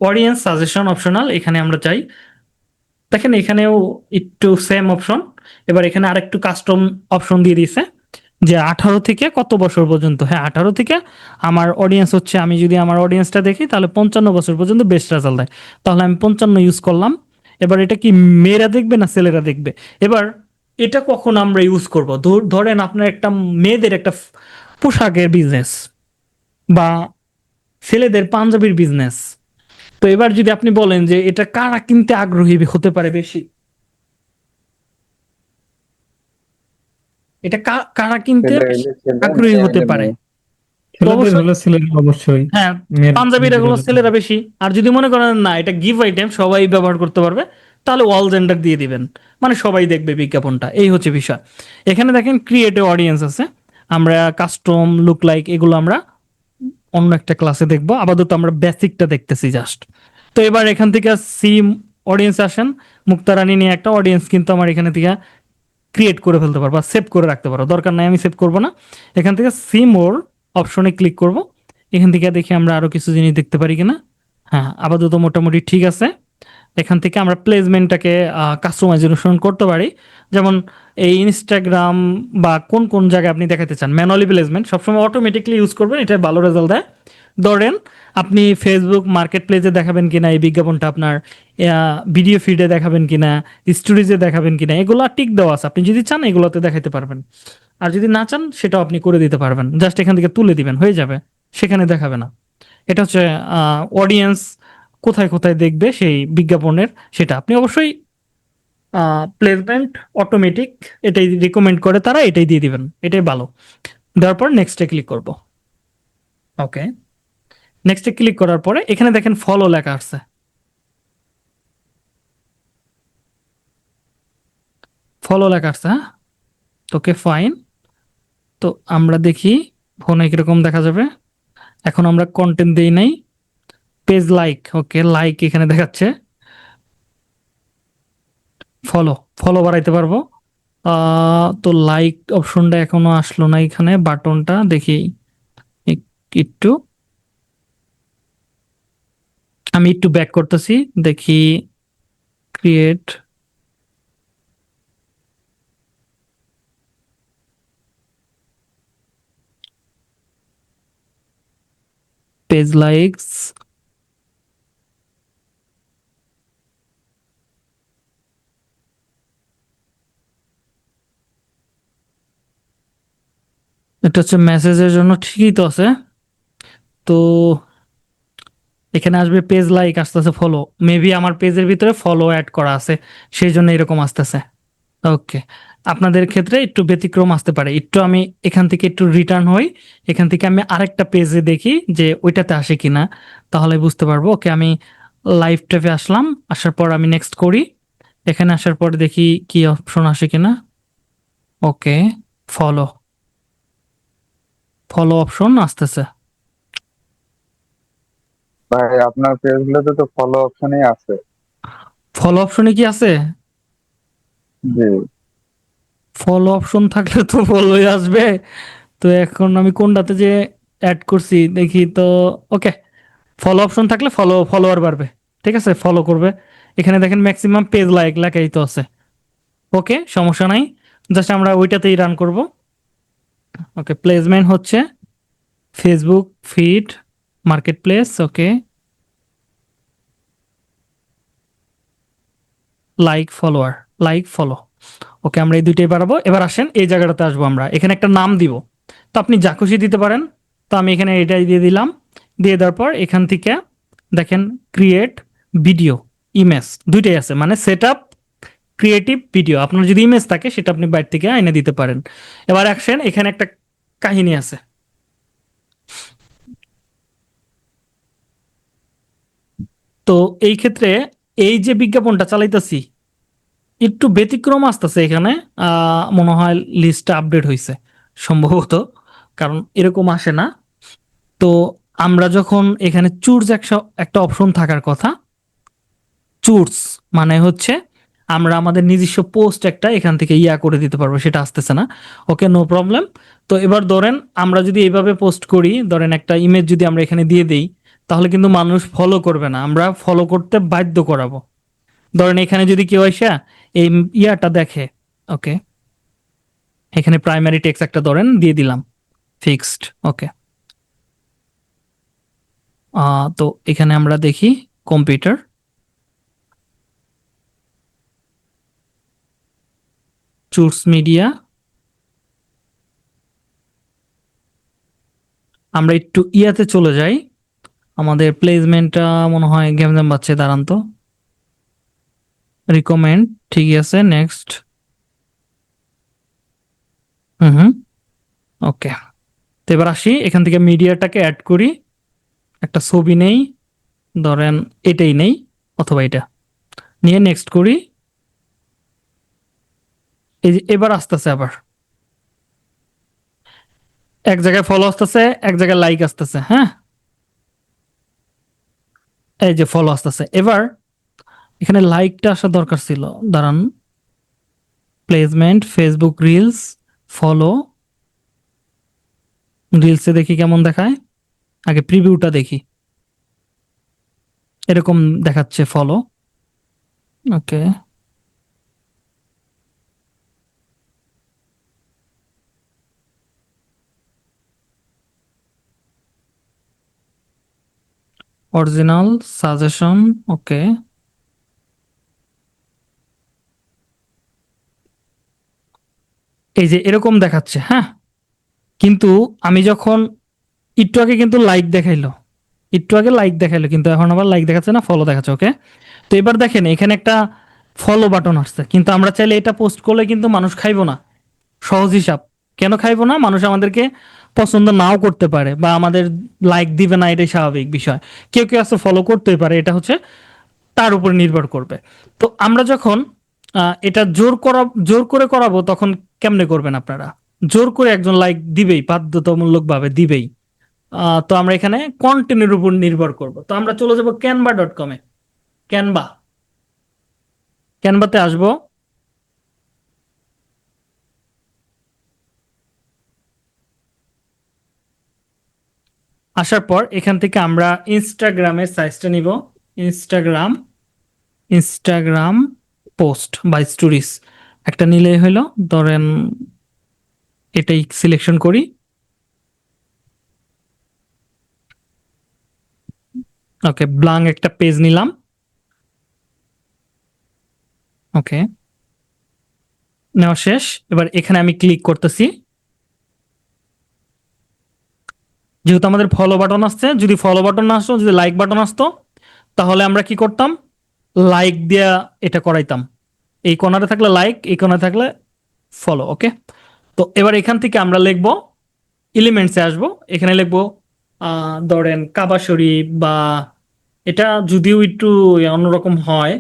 অডিয়েন্স সাজেশন অপশনাল, এখানে আমরা চাই, দেখেন এখানেও একটু সেম অপশন। এবার এখানে আরেকটু কাস্টম অপশন দিয়ে দিছে, যে 18 থেকে কত বছর পর্যন্ত। হ্যাঁ, 18 থেকে আমার অডিয়েন্স হচ্ছে, আমি যদি আমার অডিয়েন্সটা দেখি তাহলে 55 বছর পর্যন্ত বেস্ট রেজাল্ট দেয়, তাহলে আমি 55 ইউজ করলাম। এবার এটা কি মেয়েরা দেখবে না ছেলেরা দেখবে? এবার এটা কখন আমরা ইউজ করব, ধরেন আপনার একটা মেয়েদের একটা পোশাকের বিজনেস, বা ছেলেদের পাঞ্জাবির বিজনেস। তো এবার যদি আপনি বলেন যে এটা কারা কিনতে আগ্রহী হতে পারে বেশি, এটা কারা কিনতে ছেলে বেশি হইলে ছেলে, আগ্রহী মেয়ে হতে হইলে পারে? মেয়ে। তো ছেলেদের অবশ্যই, হলো ছেলেরা অবশ্যই, হ্যাঁ, মেয়ের পাঞ্জাবির মেয়েদের এগুলো হলো ছেলেরা বেশি। আর যদি মনে করেন না এটা গিভ আইটেম সবাই ব্যবহার করতে পারবে, তাহলে অল জেন্ডার দিয়ে দিবেন, মানে সবাই দেখবে বিজ্ঞাপনটা। এই হচ্ছে বিষয়। এখানে দেখেন ক্রিয়েটিভ অডিয়েন্স আছে, আমরা কাস্টম লুক লাইক এগুলো আমরা অন্য একটা ক্লাসে দেখবো, আপাতত আমরা বেসিকটা দেখতেছি জাস্ট। তো এবার এখান থেকে সি অডিয়েন্স আসেন, মুক্তা রানী নিয়ে একটা অডিয়েন্স কিন্তু আমার এখানে থেকে ক্রিয়েট করে ফেলতে পারো বা সেভ করে রাখতে পারো, দরকার নাই আমি সেভ করব না। এখান থেকে সি মোর অপশনে ক্লিক করব, এখান থেকে দেখি আমরা আরো কিছু জিনিস দেখতে পারি কিনা। হ্যাঁ, আপাতত মোটামুটি ঠিক আছে। এখান থেকে আমরা প্লেসমেন্টটাকে কাস্টমাইজেশন করতে পারি, যেমন এই ইনস্টাগ্রাম বা কোন কোন জায়গায় আপনি দেখাতে চান। ম্যানুয়ালি প্লেসমেন্ট সবসময় অটোমেটিকলি ইউজ করবেন, এটা ভালো রেজাল্ট দেয়। ধরেন আপনি ফেসবুক মার্কেট প্লেসে দেখাবেন কিনা এই বিজ্ঞাপনটা, আপনার ভিডিও ফিডে দেখাবেন কিনা, স্টোরিজে দেখাবেন কিনা, এগুলো টিক দেওয়া আছে, আপনি যদি চান এগুলোতে দেখাতে পারবেন। আর যদি না চান সেটাও আপনি করে দিতে পারবেন, জাস্ট এখান থেকে তুলে দিবেন, হয়ে যাবে, সেখানে দেখাবে না। এটা হচ্ছে অডিয়েন্স কোথায় কোথায় দেখবে সেই বিজ্ঞাপনের, সেটা আপনি অবশ্যই প্লেসমেন্ট অটোমেটিক এটাই রিকমেন্ড করে তারা, এটাই দিয়ে দিবেন, এটাই ভালো। দেওয়ার পর নেক্সটে ক্লিক করব। ওকে, নেক্সটে ক্লিক করার পরে এখানে দেখেন ফলো লেখা আসছে, ফলো লেখা আসছে। হ্যাঁ, ওকে ফাইন। তো আমরা দেখি ফোনে কিরকম দেখা যাবে। এখন আমরা কন্টেন্ট দেই নাই, পেজ লাইক, ওকে লাইক এখানে দেখাচ্ছে। ফলো, ফলো বাড়াইতে পারবো। তো লাইক অপশনটা এখনো আসলো না, এখানে বাটনটা দেখি একটু, আমি একটু ব্যাক করতেছি, দেখি ক্রিয়েট, পেজ লাইকস, এটা হচ্ছে মেসেজের জন্য, ঠিকই তো আছে। তো এখানে আসবে পেজ লাইক, আসতেছে ফলো, মেবি আমার পেজের ভিতরে ফলো অ্যাড করা আছে, সেই জন্য এরকম আসতেছে। ওকে, আপনাদের ক্ষেত্রে একটু ব্যতিক্রম আসতে পারে। একটু আমি এখান থেকে একটু রিটার্ন হই, এখান থেকে আমি আরেকটা পেজে দেখি যে ওইটাতে আসে কিনা, তাহলে বুঝতে পারবো। ওকে, আমি লাইভ ট্যাবে আসলাম, আসার পর আমি নেক্সট করি, এখানে আসার পর দেখি কি অপশন আসে কিনা। ওকে, ফলো, ফলো অপশন আসতেছে। ভাই আপনার পেজগুলোতে তো ফলো অপশনই আছে। ফলো অপশনে কি আছে? জি। ফলো অপশন থাকলে তো ফলোই আসবে। তো এখন আমি কোনটাতে যে অ্যাড করছি দেখি তো। ওকে, ফলো অপশন থাকলে ফলোয়ার বাড়বে, ঠিক আছে, ফলো করবে। এখানে দেখেন ম্যাক্সিমাম পেজ লাইক লেখাই তো আছে। ওকে, সমস্যা নাই, জাস্ট আমরা ওইটাতেই রান করব। ওকে, প্লেসমেন্ট হচ্ছে ফেসবুক ফিড মার্কেট প্লেস। ওকে, লাইক ফলোয়ার, লাইক ফলো। ওকে, আমরা এই দুইটাই বাড়াবো। এবার আসেন এই জায়গাটাতে আসবো, আমরা এখানে একটা নাম দিব। তো আপনি যা খুশি দিতে পারেন, তো আমি এখানে এটাই দিয়ে দিলাম। দিয়ে দেওয়ার পর এখান থেকে দেখেন ক্রিয়েট ভিডিও ইমেজ দুইটাই আছে, মানে সেট আপ ক্রিয়েটিভ ভিডিও। আপনার যদি ইমেজ থাকে সেটা আপনি বাইরে থেকে এনে দিতে পারেন। এবার আসেন এখানে একটা কাহিনী আছে। তো এই ক্ষেত্রে এই যে বিজ্ঞাপনটা চালাইতেছি একটু ব্যতিক্রম আসতেছে এখানে। মনে হয় লিস্টটা আপডেট হয়েছে সম্ভবত, কারণ এরকম আসে না। তো আমরা যখন এখানে চুজ একটা অপশন থাকার কথা, চুজ মানে হচ্ছে আমরা আমাদের নিজস্ব পোস্ট একটা এখান থেকে ইয়া করে দিতে পারবো, সেটা আসতেছে না। ওকে, নো প্রবলেম। তো এবার ধরেন আমরা যদি এইভাবে পোস্ট করি, ধরেন একটা ইমেজ যদি আমরা এখানে দিয়ে দেই, তাহলে কিন্তু মানুষ ফলো করবে না, আমরা ফলো করতে বাধ্য করাবো। ধরেন এখানে যদি কেউ এসে এই ইয়াটা দেখে, ওকে, এখানে প্রাইমারি টেক্সট একটা ধরেন দিয়ে দিলাম ফিক্সড। ওকে, তো এখানে আমরা দেখি কম্পিউটার, চুজ মিডিয়া। আমরা একটু ইয়াতে চলে যাই, আমাদের প্লেসমেন্টটা মনে হয় গেমজাম বাচ্চা, দাঁড়ান তো, রিকমেন্ড, ঠিকই আছে, নেক্সট। হুম, ওকে। তো এবার আসি এখান থেকে মিডিয়াটাকে অ্যাড করি, একটা ছবি নেই, ধরেন এটাই নেই অথবা এটা নিয়ে নেক্সট করি। এই যে এবার আসতেছে, আবার এক জায়গায় ফলো আসতেছে, এক জায়গায় লাইক আসতেছে। হ্যাঁ, এই যে ফলো আসতেছে। এবার এখানে লাইকটা আসা দরকার ছিল, দাঁড়ান, প্লেসমেন্ট ফেসবুক রিলস ফলো, রিলসে দেখি কেমন দেখায়, আগে প্রিভিউটা দেখি, এরকম দেখাচ্ছে ফলো। ওকে, অরিজিনাল সাজেশন। ওকে, এই যে এরকম দেখাচ্ছে। হ্যাঁ, কিন্তু আমি যখন একটু আগে কিন্তু লাইক দেখাইলো, একটু আগে লাইক দেখাইলো, কিন্তু এখন আবার লাইক দেখাচ্ছে না, ফলো দেখাচ্ছে। ওকে, তো এবার দেখেন এখানে একটা ফলো বাটন আসছে, কিন্তু আমরা চাইলে এটা পোস্ট করলে কিন্তু মানুষ খাইবো না। সহজ হিসাব, কেন খাইবো না, মানুষ আমাদেরকে পছন্দ নাও করতে পারে বা আমাদের লাইক দিবে না, এটাই স্বাভাবিক বিষয়। কেউ কেউ আছে ফলো করতেই পারে, এটা হচ্ছে তার উপর নির্ভর করবে। তো আমরা যখন এটা জোর করে করাবো, তখন কেমনে করবেন আপনারা? জোর করে একজন লাইক দিবেই, বাধ্যতামূলক ভাবে দিবেই। তো আমরা এখানে কন্টেন্টের উপর নির্ভর করব। তো আমরা চলে যাব ক্যানভা.কমে, ক্যানভা, ক্যানভাতে আসবো। আসার পর এখান থেকে আমরা ইনস্টাগ্রামের সাইজটা নিব, ইনস্টাগ্রাম, ইনস্টাগ্রাম পোস্ট বা স্টোরিজ একটা নিলেই হলো। ধরেন এটাই সিলেকশন করি। ওকে, ব্ল্যাঙ্ক একটা পেজ নিলাম। ওকে, নেওয়া শেষ। এবার এখানে আমি ক্লিক করতেছি। যেহেতু আমাদের ফলো বাটন আসছে, যদি ফলো বাটন না আসতো, যদি লাইক বাটন আসতো, তাহলে আমরা কি করতাম, লাইক দিয়া এটা করাইতাম। এই কর্নারে থাকলে লাইক, এই কর্নারে থাকলে ফলো। ওকে, তো এবার এখান থেকে আমরা লিখব, এলিমেন্টসে আসবো, এখানে লিখবো ধরেন কাবা শরীফ, বা এটা যদিও একটু অন্যরকম হয়,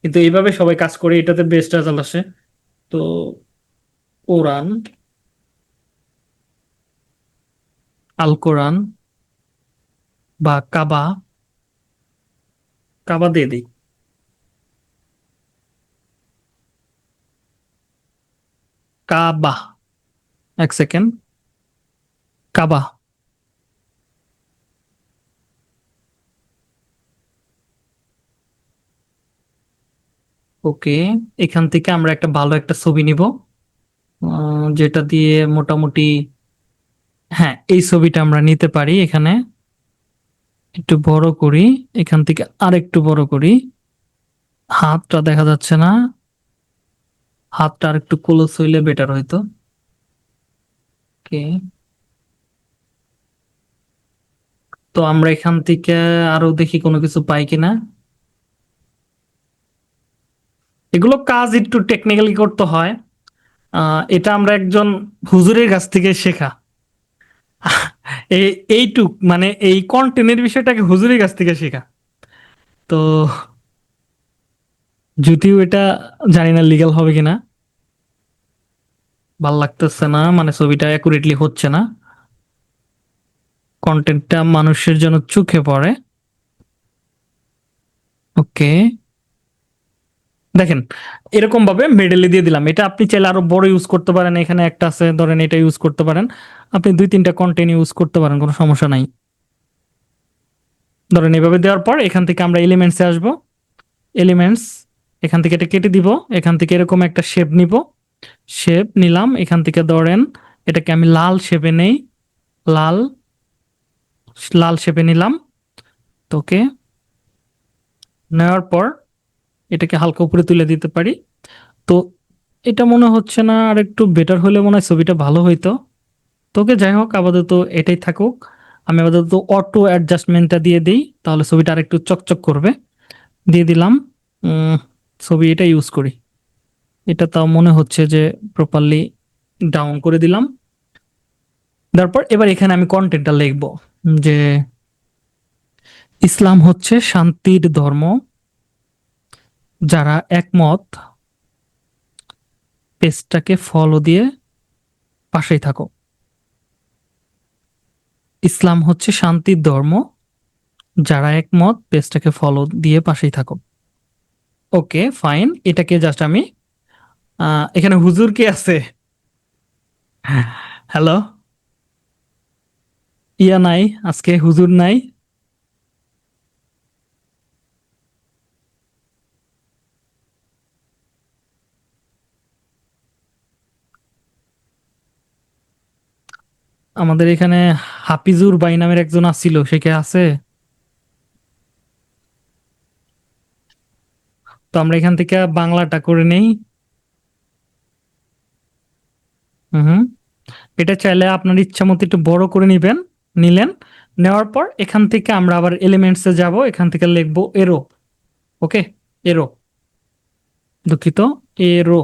কিন্তু এইভাবে সবাই কাজ করে, এটাতে বেস্ট রেজাল্ট আসে। তো কোরআন, আল কোরআন বা কাবা, কাবা দিয়ে দিই। কাবা, এক সেকেন্ড, কাবা। ওকে, এখান থেকে আমরা একটা ভালো একটা ছবি নিব, যেটা দিয়ে মোটামুটি, হ্যাঁ এই ছবিটা আমরা নিতে পারি। এখানে একটু বড় করি, এখান থেকে আর একটু বড় করি, হাতটা দেখা যাচ্ছে না, হাতটা আর একটু ক্লোজ হইলে বেটার হইতো। ওকে, তো আমরা এখান থেকে আরো দেখি কোনো কিছু পাই কিনা। এগুলো কাজ একটু টেকনিক্যালি করতে হয়। এটা আমরা একজন হুজুরের কাছ থেকে শেখা। এই এইটুক মানে এই কন্টেন্টের বিষয়টাকে হুজুরের কাছ থেকে শেখা। তো যদিও এটা জানি না লিগ্যাল হবে কিনা, ভাল লাগতেছে না, মানে ছবিটা অ্যাকুরেটলি হচ্ছে না, কন্টেন্টটা মানুষের জন্য চোখে পড়ে। ওকে, দেখেন এরকম ভাবে মেডেলে দিয়ে দিলাম। এটা আপনি চাইলে আরো বড় ইউজ করতে পারেন, এখানে একটা আছে ধরেন, এটা ইউজ করতে পারেন। আপনি 2-3টা কন্টেন্ট ইউজ করতে পারেন, কোনো সমস্যা নাই। ধরেন এভাবে দেওয়ার পর এখান থেকে আমরা এলিমেন্টসে আসব, এলিমেন্টস, এখান থেকে এটা কেটে দিব, এখান থেকে এরকম একটা শেপ নিব, শেপ নিলাম, এখান থেকে ধরেন এটাকে আমি লাল শেপে নেই, লাল, লাল শেপে নিলাম। তোকে নেওয়ার পর এটাকে হালকা উপরে তুলে দিতে পারি। তো এটা মনে হচ্ছে না, আর একটু বেটার হলে মনে হয় ছবিটা ভালো হইতো। তোকে যাই হোক, আপাতত এটাই থাকুক। আমি আপাতত অটো অ্যাডজাস্টমেন্টটা দিয়ে দিই, তাহলে ছবিটা আর একটু চকচক করবে। দিয়ে দিলাম। ছবি এটা ইউজ করি, এটা তাও মনে হচ্ছে যে প্রপারলি ডাউন করে দিলাম। তারপর এবার এখানে আমি কন্টেন্টটা লিখব যে ইসলাম হচ্ছে শান্তির ধর্ম, যারা একমত পেজটাকে ফলো দিয়ে পাশেই থাকো। ইসলাম হচ্ছে শান্তির ধর্ম, যারা একমত পেজটাকে ফলো দিয়ে পাশেই থাকো। ওকে ফাইন, এটাকে জাস্ট আমি এখানে হুজুর কে আছে? হ্যালো, ইয়া নাই, আজকে হুজুর নাই। আমাদের এখানে হাফিজুর ভাই নামের একজন আসছিল, সে কে আছে? তো আমরা এখান থেকে বাংলাটা করে নেই। হুম, এটা চাইলে আপনার ইচ্ছা মতো একটু বড় করে নিবেন, নিলেন। নেওয়ার পর এখান থেকে আমরা আবার এলিমেন্টসে যাব, এখান থেকে লিখবো এরো। ওকে, এরো, দুঃখিত, এরো,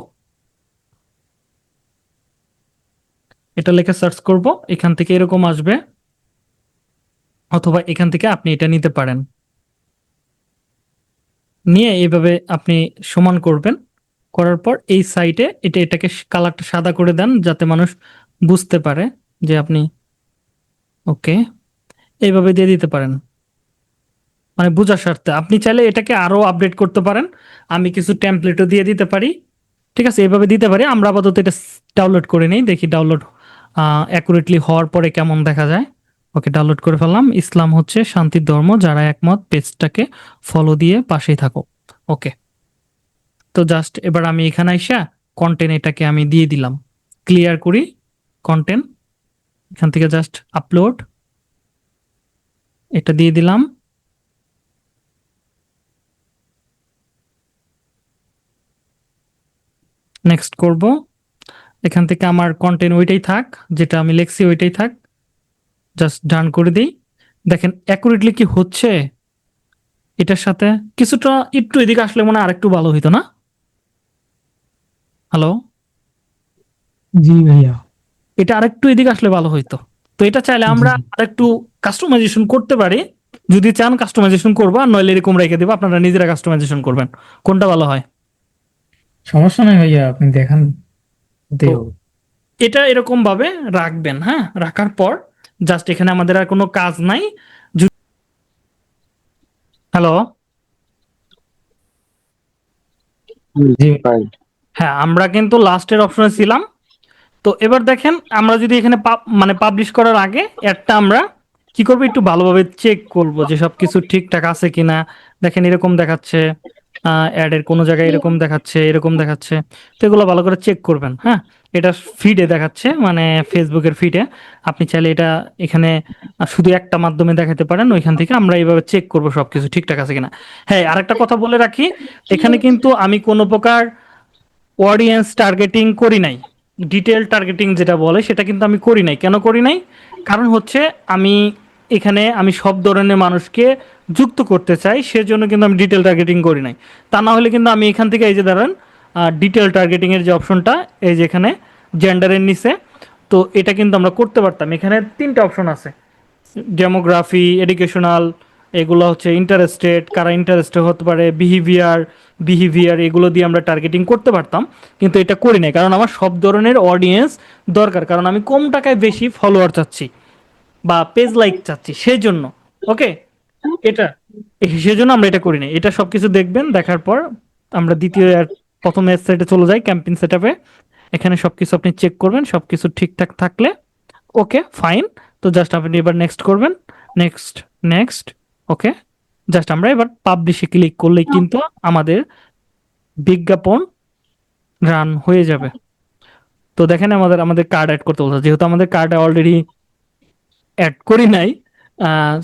এটা লিখে সার্চ করব, এখান থেকে এরকম আসবে, অথবা এখান থেকে আপনি এটা নিতে পারেন। নিয়ে এইভাবে আপনি সমান করবেন, করার পর এই সাইটে এটাকে কালারটা সাদা করে দেন, যাতে মানুষ বুঝতে পারে যে আপনি, ওকে, এইভাবে দিয়ে দিতে পারেন, মানে বোঝার স্বার্থে। আপনি চাইলে এটাকে আরো আপডেট করতে পারেন, আমি কিছু টেমপ্লেটও দিয়ে দিতে পারি। ঠিক আছে, এইভাবে দিতে পারি। আমরা আপাতত এটা ডাউনলোড করে নেই, দেখি ডাউনলোড অ্যাকুরেটলি হওয়ার পরে কেমন দেখা যায়। ওকে, ডাউনলোড করে ফেললাম। ইসলাম হচ্ছে শান্তির ধর্ম, যারা একমত পেজটাকে ফলো দিয়ে পাশেই থাকো। ওকে, তো জাস্ট এবার আমি এখানে আইসা কন্টেন্ট এটাকে আমি দিয়ে দিলাম, ক্লিয়ার করি কন্টেন্ট, এখান থেকে জাস্ট আপলোড, এটা দিয়ে দিলাম। নেক্সট করব। এখান থেকে আমার কন্টেন্ট ওইটাই থাক, যেটা আমি লিখছি ওইটাই থাক, জাস্ট ডান করে দিই। দেখেন অ্যাকুরেটলি কি হচ্ছে এটার সাথে। কিছুটা একটু এদিকে আসলে মনে হয় আরেকটু ভালো হইতো না? হ্যালো, জি ভাইয়া। এটা আরেকটু এদিকে আসলে ভালো হইতো। তো এটা চাইলে জি, আমরা জি। আরেকটু কাস্টমাইজেশন করতে পারি। যদি চান কাস্টমাইজেশন করবো, আর নইলে এরকম রেখে দেবো, আপনারা নিজেরা কাস্টমাইজেশন করবেন। কোনটা ভালো হয়? সমস্যা নাই ভাইয়া, আপনি দেখান। তো এটা এরকম ভাবে রাখবেন। হ্যাঁ, রাখার পর জাস্ট এখানে আমাদের আর কোনো কাজ নাই। হ্যালো, জি ভাই হ্যাঁ, আমরা কিন্তু লাস্টের অপশনে ছিলাম। তো এবার দেখেন, আমরা যদি এখানে মানে পাবলিশ করার আগে অ্যাডটা আমরা কি করবো, একটু ভালোভাবে চেক করব যে সবকিছু ঠিকঠাক আছে কিনা। দেখেন এরকম দেখাচ্ছে, অ্যাডের কোনো জায়গায় এরকম দেখাচ্ছে, এরকম দেখাচ্ছে। তো এগুলো ভালো করে চেক করবেন। হ্যাঁ, এটা ফিডে দেখাচ্ছে, মানে ফেসবুকের ফিডে। আপনি চাইলে এটা এখানে শুধু একটা মাধ্যমে দেখাতে পারেন, ওইখান থেকে আমরা এইভাবে চেক করবো সবকিছু ঠিকঠাক আছে কিনা। হ্যাঁ, আরেকটা কথা বলে রাখি, এখানে কিন্তু আমি কোনো প্রকার অডিয়েন্স টার্গেটিং করি নাই। ডিটেল টার্গেটিং যেটা বলে সেটা কিন্তু আমি করি নাই। কেন করি নাই? কারণ হচ্ছে আমি এখানে সব ধরনের মানুষকে যুক্ত করতে চাই, সেজন্য কিন্তু আমি ডিটেল টার্গেটিং করি নাই। তা না হলে কিন্তু আমি এখান থেকে এই যে দাঁড়ান, ডিটেল টার্গেটিং এর যে অপশনটা, এই যে এখানে জেন্ডারের নিচে, তো এটা কিন্তু আমরা করতে পারতাম। এখানে 3টা অপশন আছে, ডেমোগ্রাফি, এডুকেশনাল, এগুলো হচ্ছে ইন্টারেস্টেড, কারা ইন্টারেস্টেড হতে পারে, বিহেভিয়ার, এগুলো দিয়ে আমরা টার্গেটিং করতে পারতাম। কিন্তু এটা করি নাই, কারণ আমার সব ধরনের অডিয়েন্স দরকার, কারণ আমি কম টাকায় বেশি ফলোয়ার চাচ্ছি বা পেজ লাইক চাচ্ছি, সেজন্য। ওকে, এটা সেজন্য আমরা এটা করি নাই। এটা সবকিছু দেখবেন, দেখার পর আমরা প্রথম ওয়েবসাইটে চলে যাই, ক্যাম্পেইন সেটআপে। এখানে সবকিছু আপনি চেক করবেন, সবকিছু ঠিকঠাক থাকলে ওকে ফাইন। তো জাস্ট আপনি এবার নেক্সট করবেন, নেক্সট, নেক্সট। ওকে, জাস্ট আমরা এবার পাবলিশে ক্লিক করলেই কিন্তু আমাদের বিজ্ঞাপন রান হয়ে যাবে। তো দেখেন আমাদের কার্ড অ্যাড করতে বলছে, যেহেতু আমাদের কার্ড অলরেডি অ্যাড করি নাই,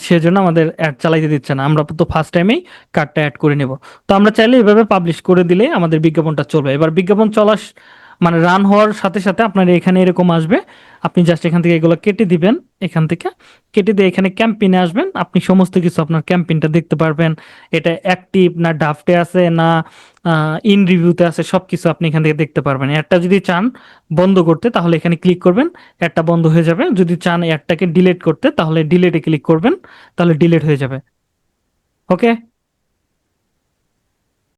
সেজন্য আমাদের অ্যাড চালাইতে দিচ্ছে না। আমরা তো ফার্স্ট টাইমেই কার্ডটা অ্যাড করে নেব। তো আমরা চাইলে এভাবে পাবলিশ করে দিলে আমাদের বিজ্ঞাপনটা চলবে। এবার বিজ্ঞাপন মানে রান হওয়ার সাথে সাথে আপনার এখানে এরকম আসবে। আপনি জাস্ট এখান থেকে এগুলো কেটে দিবেন, এখান থেকে কেটে দিয়ে এখানে ক্যাম্পেইনে আসবেন। আপনি সমস্ত কিছু আপনার ক্যাম্পেইনটা দেখতে পারবেন। এটা অ্যাক্টিভ না ড্রাফটে আছে না ইন রিভিউতে আছে, সবকিছু আপনি এখান থেকে দেখতে পারবেন। অ্যাডটা যদি চান বন্ধ করতে, তাহলে এখানে ক্লিক করবেন, অ্যাডটা বন্ধ হয়ে যাবে। যদি চান অ্যাডটাকে ডিলিট করতে, তাহলে ডিলিটে ক্লিক করবেন, তাহলে ডিলিট হয়ে যাবে। ওকে।